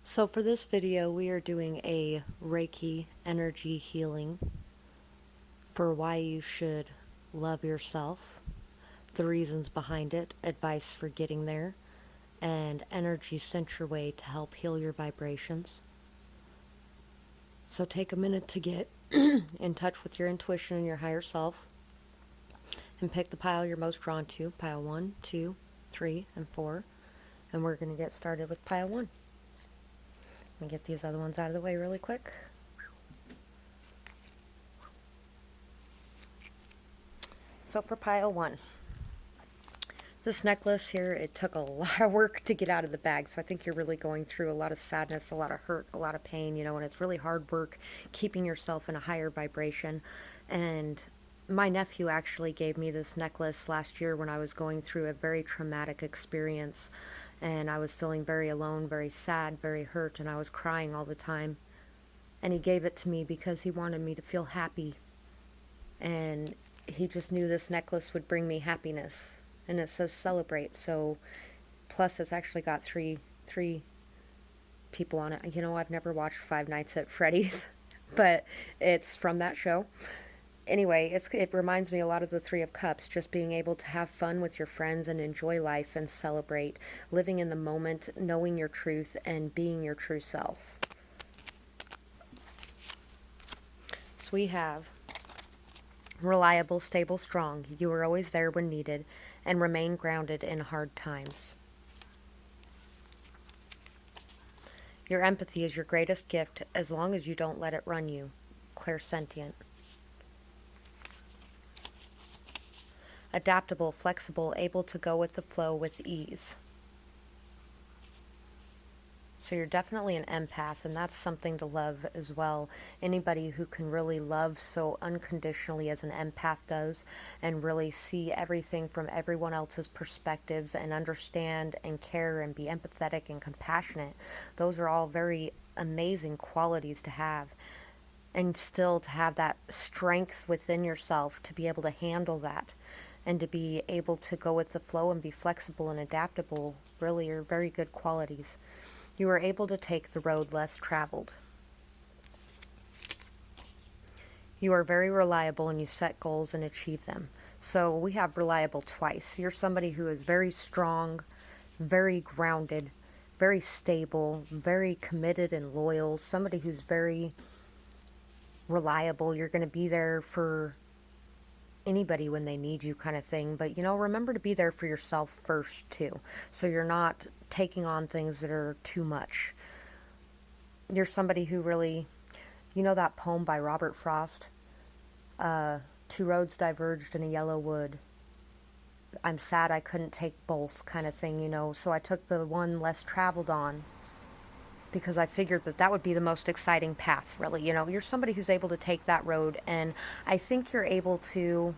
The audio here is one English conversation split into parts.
So for this video, we are doing a Reiki energy healing for why you should love yourself, the reasons behind it, advice for getting there, and energy center way to help heal your vibrations. So take a minute to get in touch with your intuition and your higher self and pick the pile you're most drawn to, pile 1, 2, 3, and 4. And we're going to get started with pile 1. Let me get these other ones out of the way really quick. So for pile 1, this necklace here, it took a lot of work to get out of the bag, so I think you're really going through a lot of sadness, a lot of hurt, a lot of pain, and it's really hard work keeping yourself in a higher vibration. And my nephew actually gave me this necklace last year when I was going through a very traumatic experience, and I was feeling very alone, very sad, very hurt, and I was crying all the time. And he gave it to me because he wanted me to feel happy, and he just knew this necklace would bring me happiness. And it says celebrate, so plus it's actually got three people on it. I've never watched Five Nights at Freddy's, but it's from that show. Anyway, it reminds me a lot of the Three of Cups, just being able to have fun with your friends and enjoy life and celebrate, living in the moment, knowing your truth, and being your true self. So we have reliable, stable, strong. You are always there when needed and remain grounded in hard times. Your empathy is your greatest gift as long as you don't let it run you. Clairsentient. Adaptable, flexible, able to go with the flow with ease. So you're definitely an empath, and that's something to love as well. Anybody who can really love so unconditionally as an empath does, and really see everything from everyone else's perspectives and understand and care and be empathetic and compassionate, those are all very amazing qualities to have. And still to have that strength within yourself to be able to handle that and to be able to go with the flow and be flexible and adaptable really are very good qualities. You are able to take the road less traveled. You are very reliable and you set goals and achieve them. So we have reliable twice. You're somebody who is very strong, very grounded, very stable, very committed and loyal, somebody who's very reliable. You're going to be there for anybody when they need you, kind of thing. But remember to be there for yourself first too, so you're not taking on things that are too much. You're somebody who really, that poem by Robert Frost, two roads diverged in a yellow wood. I'm sad I couldn't take both, kind of thing, so I took the one less traveled on because I figured that would be the most exciting path, really. You're somebody who's able to take that road, and I think you're able to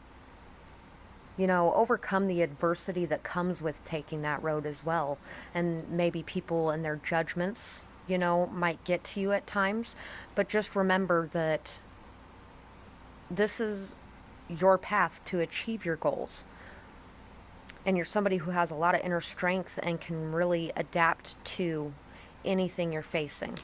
overcome the adversity that comes with taking that road as well. And maybe people and their judgments, might get to you at times. But just remember that this is your path to achieve your goals. And you're somebody who has a lot of inner strength and can really adapt to anything you're facing.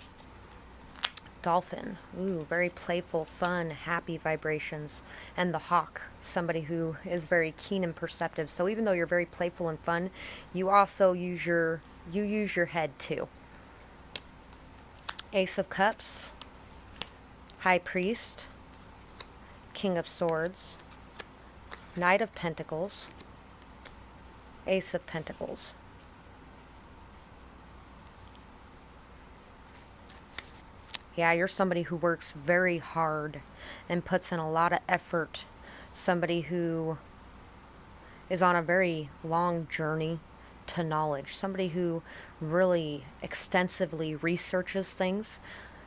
Dolphin. Ooh, very playful, fun, happy vibrations. And the hawk, somebody who is very keen and perceptive. So even though you're very playful and fun, you also use your head too. Ace of Cups, High Priest, King of Swords, Knight of Pentacles, Ace of Pentacles. Yeah, you're somebody who works very hard and puts in a lot of effort. Somebody who is on a very long journey to knowledge. Somebody who really extensively researches things.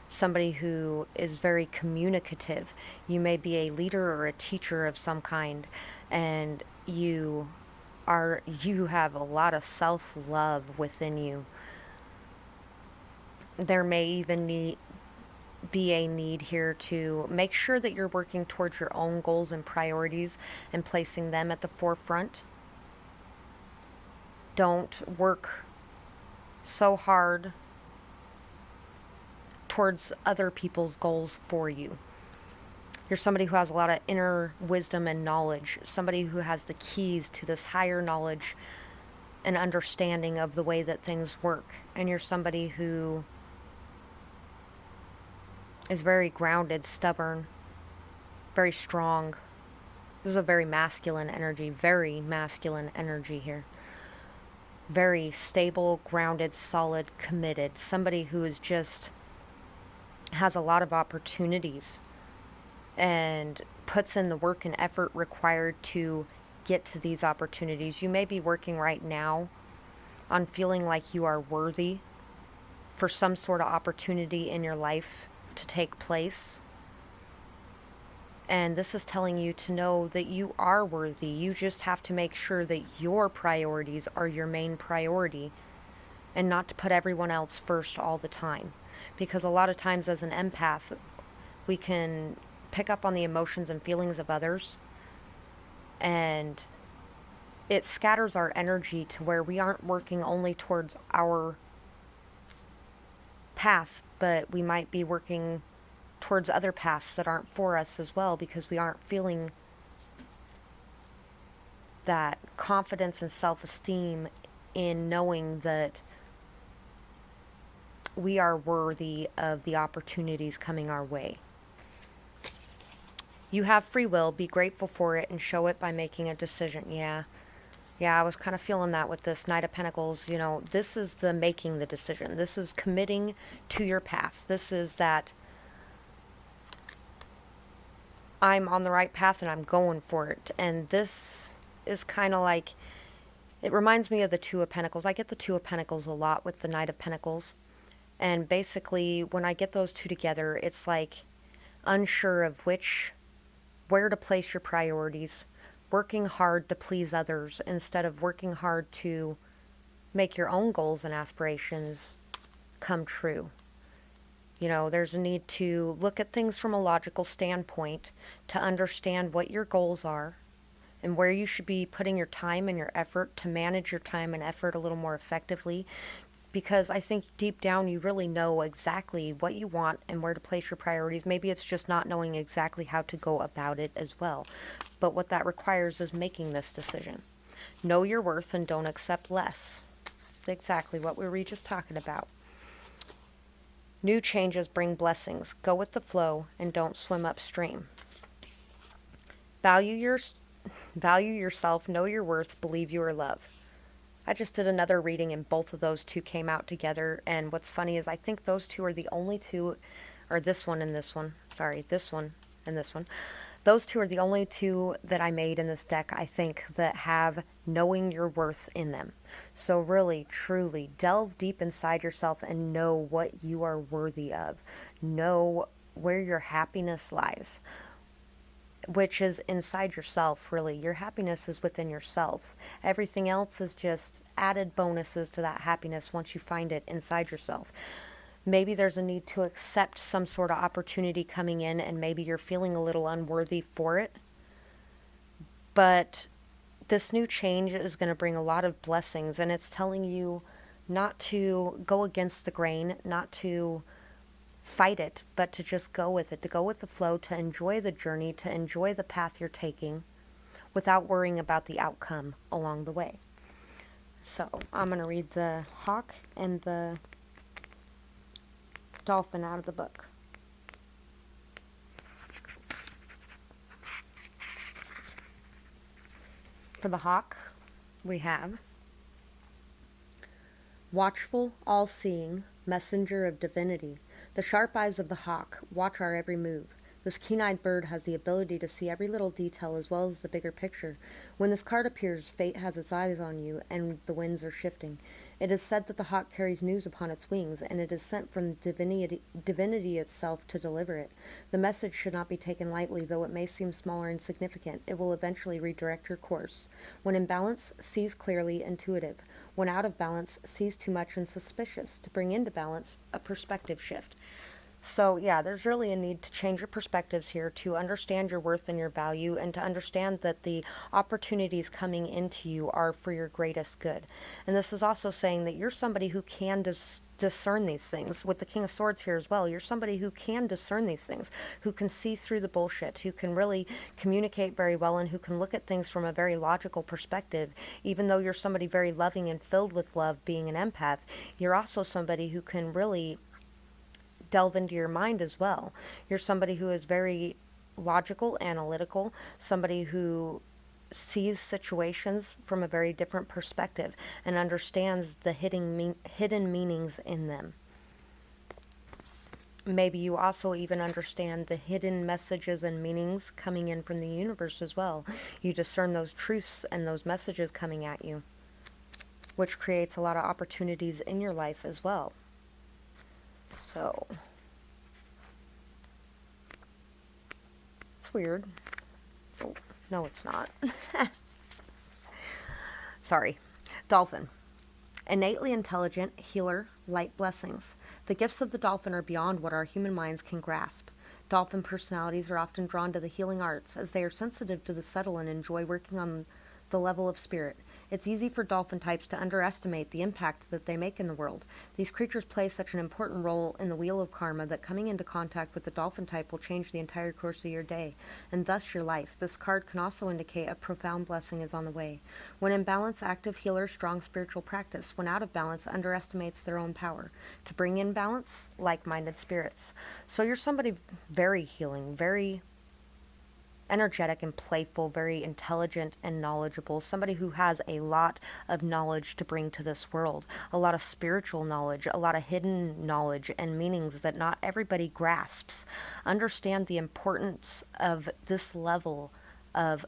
Somebody who is very communicative. You may be a leader or a teacher of some kind, and you have a lot of self-love within you. There may even be a need here to make sure that you're working towards your own goals and priorities and placing them at the forefront. Don't work so hard towards other people's goals for you. You're somebody who has a lot of inner wisdom and knowledge, somebody who has the keys to this higher knowledge and understanding of the way that things work. And you're somebody who is very grounded, stubborn, very strong. This is a very masculine energy here. Very stable, grounded, solid, committed. Somebody who is just has a lot of opportunities and puts in the work and effort required to get to these opportunities. You may be working right now on feeling like you are worthy for some sort of opportunity in your life to take place. And this is telling you to know that you are worthy. You just have to make sure that your priorities are your main priority and not to put everyone else first all the time. Because a lot of times as an empath, we can pick up on the emotions and feelings of others, and it scatters our energy to where we aren't working only towards our path, but we might be working towards other paths that aren't for us as well, because we aren't feeling that confidence and self-esteem in knowing that we are worthy of the opportunities coming our way. You have free will, be grateful for it, and show it by making a decision. Yeah, I was kind of feeling that with this Knight of Pentacles. You know, this is the making the decision. This is committing to your path. This is that I'm on the right path and I'm going for it. And this is kind of like, it reminds me of the Two of Pentacles. I get the Two of Pentacles a lot with the Knight of Pentacles. And basically, when I get those two together, it's like unsure of where to place your priorities, working hard to please others instead of working hard to make your own goals and aspirations come true. You know, there's a need to look at things from a logical standpoint to understand what your goals are and where you should be putting your time and your effort to manage your time and effort a little more effectively. Because I think deep down you really know exactly what you want and where to place your priorities. Maybe it's just not knowing exactly how to go about it as well. But what that requires is making this decision. Know your worth and don't accept less. Exactly what we were just talking about. New changes bring blessings. Go with the flow and don't swim upstream. Value yourself, know your worth, believe you are loved. I just did another reading and both of those two came out together, and what's funny is I think those two are the only two, or this one and this one, sorry, this one and this one. Those two are the only two that I made in this deck, I think, that have knowing your worth in them. So really, truly, delve deep inside yourself and know what you are worthy of. Know where your happiness lies, which is inside yourself, really. Your happiness is within yourself. Everything else is just added bonuses to that happiness once you find it inside yourself. Maybe there's a need to accept some sort of opportunity coming in, and maybe you're feeling a little unworthy for it. But this new change is going to bring a lot of blessings, and it's telling you not to go against the grain, not to fight it, but to just go with it, to go with the flow, to enjoy the journey, to enjoy the path you're taking without worrying about the outcome along the way. So I'm going to read the hawk and the dolphin out of the book. For the hawk, we have watchful, all-seeing, messenger of divinity. The sharp eyes of the hawk watch our every move. This keen-eyed bird has the ability to see every little detail as well as the bigger picture. When this card appears, fate has its eyes on you, and the winds are shifting. It is said that the hawk carries news upon its wings, and it is sent from divinity itself to deliver it. The message should not be taken lightly, though it may seem small or insignificant. It will eventually redirect your course. When in balance, seize clearly, intuitive. When out of balance, seize too much and suspicious. To bring into balance, a perspective shift. So, yeah, there's really a need to change your perspectives here, to understand your worth and your value, and to understand that the opportunities coming into you are for your greatest good. And this is also saying that you're somebody who can discern these things. With the King of Swords here as well, you're somebody who can discern these things, who can see through the bullshit, who can really communicate very well, and who can look at things from a very logical perspective. Even though you're somebody very loving and filled with love, being an empath, you're also somebody who can really delve into your mind as well. You're somebody who is very logical, analytical, somebody who sees situations from a very different perspective and understands the hidden meanings in them. Maybe you also even understand the hidden messages and meanings coming in from the universe as well. You discern those truths and those messages coming at you, which creates a lot of opportunities in your life as well. So, it's weird. Oh, no, it's not. Sorry. Dolphin. Innately intelligent, healer, light blessings. The gifts of the dolphin are beyond what our human minds can grasp. Dolphin personalities are often drawn to the healing arts, as they are sensitive to the subtle and enjoy working on the level of spirit. It's easy for dolphin types to underestimate the impact that they make in the world. These creatures play such an important role in the wheel of karma that coming into contact with the dolphin type will change the entire course of your day, and thus your life. This card can also indicate a profound blessing is on the way. When in balance, active healer, strong spiritual practice. When out of balance, underestimates their own power. To bring in balance, like-minded spirits. So you're somebody very healing, very energetic and playful, very intelligent and knowledgeable, somebody who has a lot of knowledge to bring to this world, a lot of spiritual knowledge, a lot of hidden knowledge and meanings that not everybody grasps. Understand the importance of this level of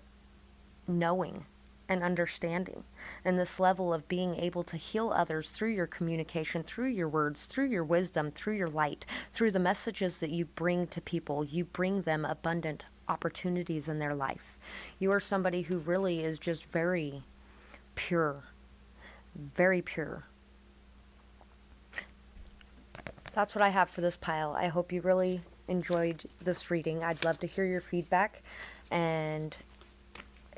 knowing and understanding, and this level of being able to heal others through your communication, through your words, through your wisdom, through your light, through the messages that you bring to people. You bring them abundant opportunities in their life. You are somebody who really is just very pure, very pure. That's what I have for this pile. I hope you really enjoyed this reading. I'd love to hear your feedback, and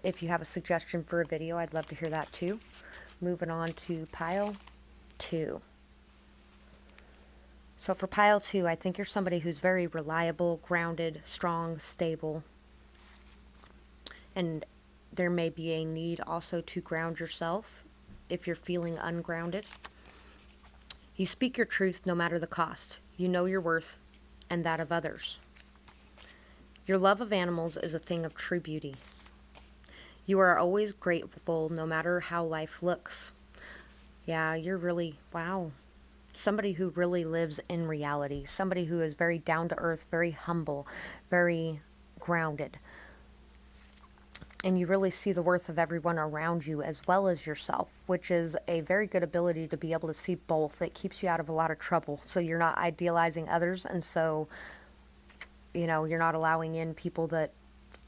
if you have a suggestion for a video, I'd love to hear that too. Moving on to pile 2. So for pile 2, I think you're somebody who's very reliable, grounded, strong, stable. And there may be a need also to ground yourself if you're feeling ungrounded. You speak your truth no matter the cost. You know your worth and that of others. Your love of animals is a thing of true beauty. You are always grateful no matter how life looks. Yeah, you're really, wow. Somebody who really lives in reality. Somebody who is very down to earth, very humble, very grounded. And you really see the worth of everyone around you as well as yourself, which is a very good ability to be able to see both. It keeps you out of a lot of trouble. So you're not idealizing others, and so, you're not allowing in people that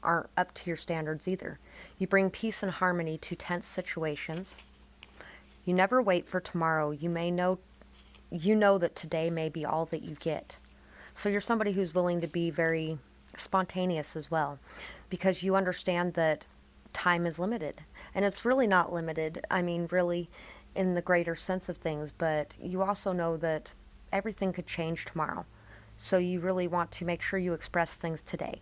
aren't up to your standards either. You bring peace and harmony to tense situations. You never wait for tomorrow. You know that today may be all that you get. So you're somebody who's willing to be very spontaneous as well, because you understand that time is limited. And it's really not limited, I mean, really in the greater sense of things, but you also know that everything could change tomorrow. So you really want to make sure you express things today,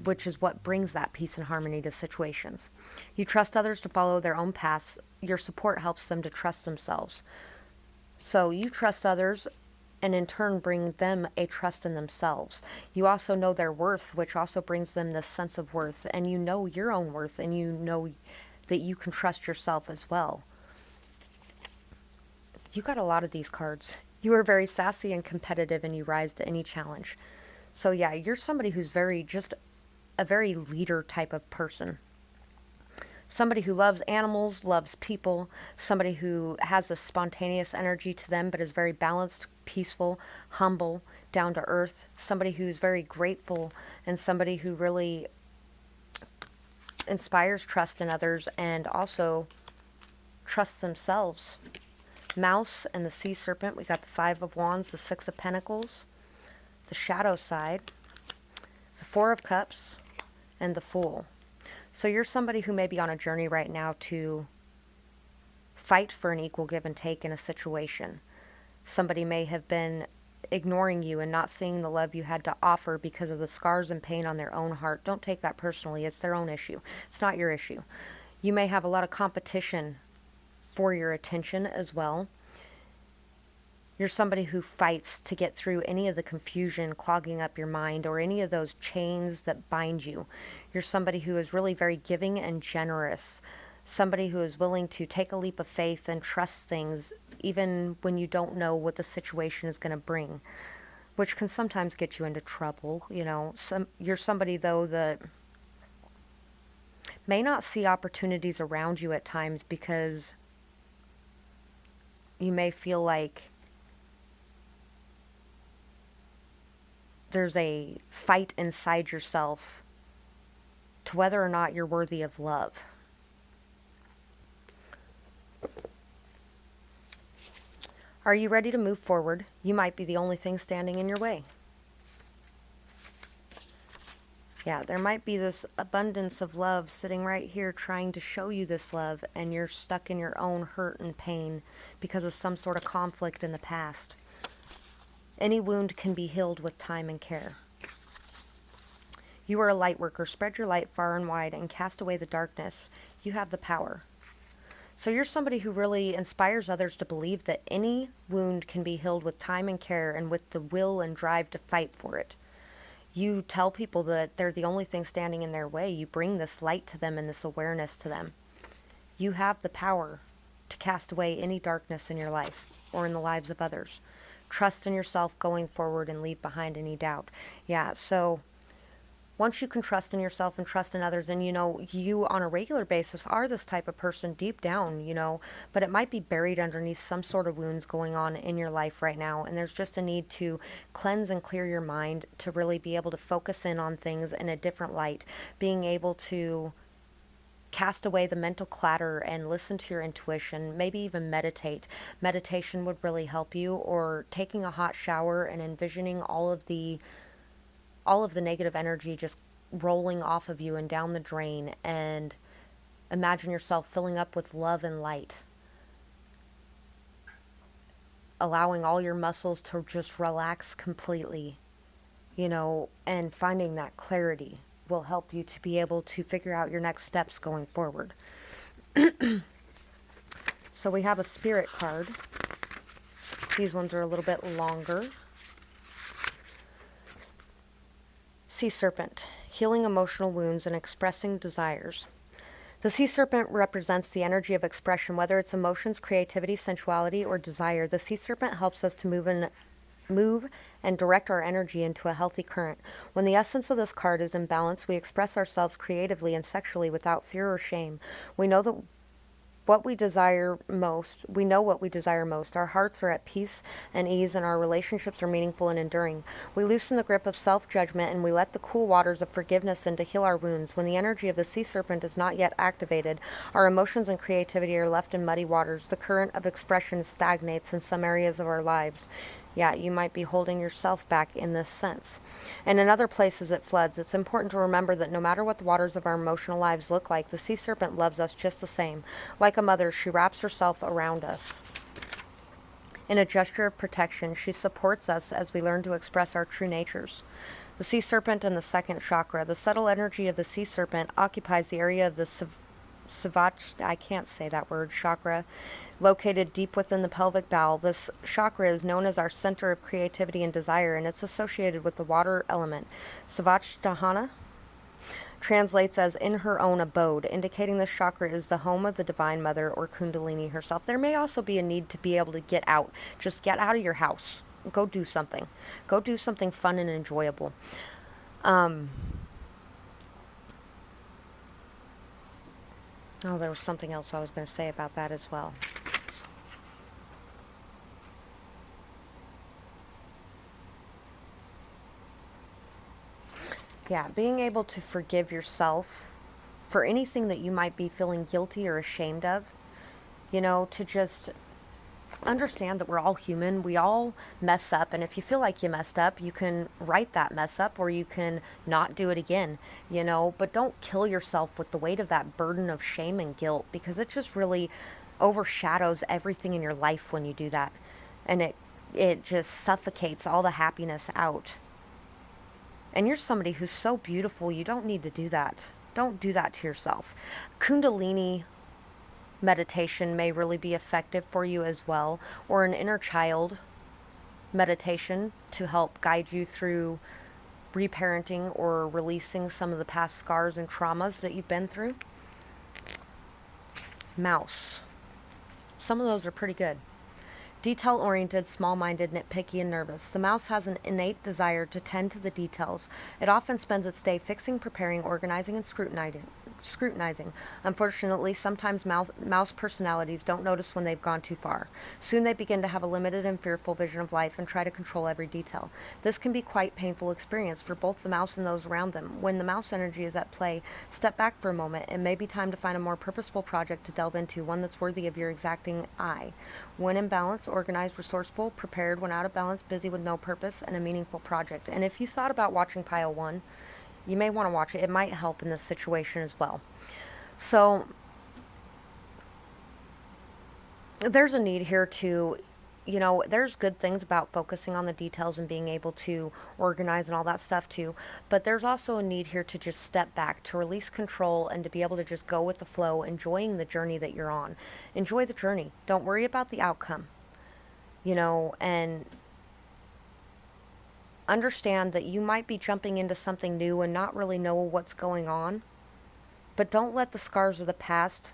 which is what brings that peace and harmony to situations. You trust others to follow their own paths. Your support helps them to trust themselves. So you trust others, and in turn bring them a trust in themselves. You also know their worth, which also brings them this sense of worth, and you know your own worth, and you know that you can trust yourself as well. You got a lot of these cards. You are very sassy and competitive, and you rise to any challenge. So yeah, you're somebody who's just a very leader type of person. Somebody who loves animals, loves people, somebody who has a spontaneous energy to them but is very balanced, peaceful, humble, down to earth, somebody who's very grateful, and somebody who really inspires trust in others and also trusts themselves. Mouse and the sea serpent. We got the 5 of Wands, the 6 of Pentacles, the shadow side, the Four of Cups, and the Fool. So you're somebody who may be on a journey right now to fight for an equal give and take in a situation. Somebody may have been ignoring you and not seeing the love you had to offer because of the scars and pain on their own heart. Don't take that personally. It's their own issue. It's not your issue. You may have a lot of competition for your attention as well. You're somebody who fights to get through any of the confusion clogging up your mind or any of those chains that bind you. You're somebody who is really very giving and generous. Somebody who is willing to take a leap of faith and trust things even when you don't know what the situation is going to bring, which can sometimes get you into trouble. You're somebody, though, that may not see opportunities around you at times because you may feel like there's a fight inside yourself to whether or not you're worthy of love. Are you ready to move forward? You might be the only thing standing in your way. Yeah, there might be this abundance of love sitting right here trying to show you this love, and you're stuck in your own hurt and pain because of some sort of conflict in the past. Any wound can be healed with time and care. You are a light worker. Spread your light far and wide and cast away the darkness. You have the power. So you're somebody who really inspires others to believe that any wound can be healed with time and care and with the will and drive to fight for it. You tell people that they're the only thing standing in their way. You bring this light to them and this awareness to them. You have the power to cast away any darkness in your life or in the lives of others. Trust in yourself going forward and leave behind any doubt. Yeah, so once you can trust in yourself and trust in others, and you on a regular basis are this type of person deep down, but it might be buried underneath some sort of wounds going on in your life right now, and there's just a need to cleanse and clear your mind to really be able to focus in on things in a different light, being able to cast away the mental clutter and listen to your intuition, maybe even meditate. Meditation would really help you, or taking a hot shower and envisioning all of the negative energy just rolling off of you and down the drain, and imagine yourself filling up with love and light, allowing all your muscles to just relax completely, and finding that clarity will help you to be able to figure out your next steps going forward. So we have a spirit card. These ones are a little bit longer. Sea serpent, healing emotional wounds and expressing desires. The sea serpent represents the energy of expression, whether it's emotions, creativity, sensuality, or desire. The sea serpent helps us to move and direct our energy into a healthy current. When the essence of this card is in balance, we express ourselves creatively and sexually without fear or shame. We know what we desire most. Our hearts are at peace and ease, and our relationships are meaningful and enduring. We loosen the grip of self-judgment, and we let the cool waters of forgiveness in to heal our wounds. When the energy of the sea serpent is not yet activated, our emotions and creativity are left in muddy waters. The current of expression stagnates in some areas of our lives. Yeah, you might be holding yourself back in this sense. And in other places it floods. It's important to remember that no matter what the waters of our emotional lives look like, the sea serpent loves us just the same. Like a mother, she wraps herself around us. In a gesture of protection, she supports us as we learn to express our true natures. The sea serpent and the second chakra. The subtle energy of the sea serpent occupies the area of the I can't say that word, chakra, located deep within the pelvic bowl. This chakra is known as our center of creativity and desire, and it's associated with the water element. Savachdhana translates as in her own abode, indicating this chakra is the home of the Divine Mother or Kundalini herself. There may also be a need to be able to get out. Just get out of your house. Go do something. Go do something fun and enjoyable. Oh, there was something else I was going to say about that as well. Yeah, being able to forgive yourself for anything that you might be feeling guilty or ashamed of, to just understand that we're all human. We all mess up. And if you feel like you messed up, you can write that mess up or you can not do it again, you know. But don't kill yourself with the weight of that burden of shame and guilt, because it just really overshadows everything in your life when you do that. And it just suffocates all the happiness out. And you're somebody who's so beautiful, you don't need to do that. Don't do that to yourself. Kundalini meditation may really be effective for you as well, or an inner child meditation to help guide you through reparenting or releasing some of the past scars and traumas that you've been through. Mouse. Some of those are pretty good. Detail-oriented, small-minded, nitpicky, and nervous. The mouse has an innate desire to tend to the details. It often spends its day fixing, preparing, organizing, and scrutinizing. Unfortunately, sometimes mouse personalities don't notice when they've gone too far. Soon they begin to have a limited and fearful vision of life and try to control every detail. This can be quite painful experience for both the mouse and those around them. When the mouse energy is at play, step back for a moment. It may be time to find a more purposeful project to delve into, one that's worthy of your exacting eye. When in balance, organized, resourceful, prepared. When out of balance, busy with no purpose, and a meaningful project. And if you thought about watching Pile 1, you may want to watch it. It might help in this situation as well. So there's a need here to, you know, there's good things about focusing on the details and being able to organize and all that stuff too. But there's also a need here to just step back, to release control, and to be able to just go with the flow, enjoying the journey that you're on. Enjoy the journey. Don't worry about the outcome, you know, and understand that you might be jumping into something new and not really know what's going on. But don't let the scars of the past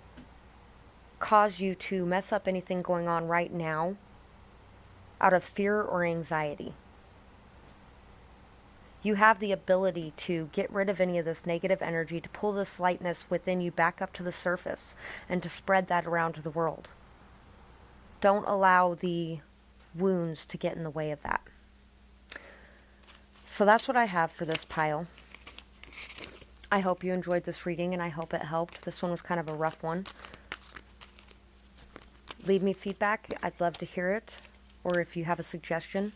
cause you to mess up anything going on right now out of fear or anxiety. You have the ability to get rid of any of this negative energy, to pull this lightness within you back up to the surface, and to spread that around to the world. Don't allow the wounds to get in the way of that. So that's what I have for this pile. I hope you enjoyed this reading, and I hope it helped. This one was kind of a rough one. Leave me feedback. I'd love to hear it. Or if you have a suggestion,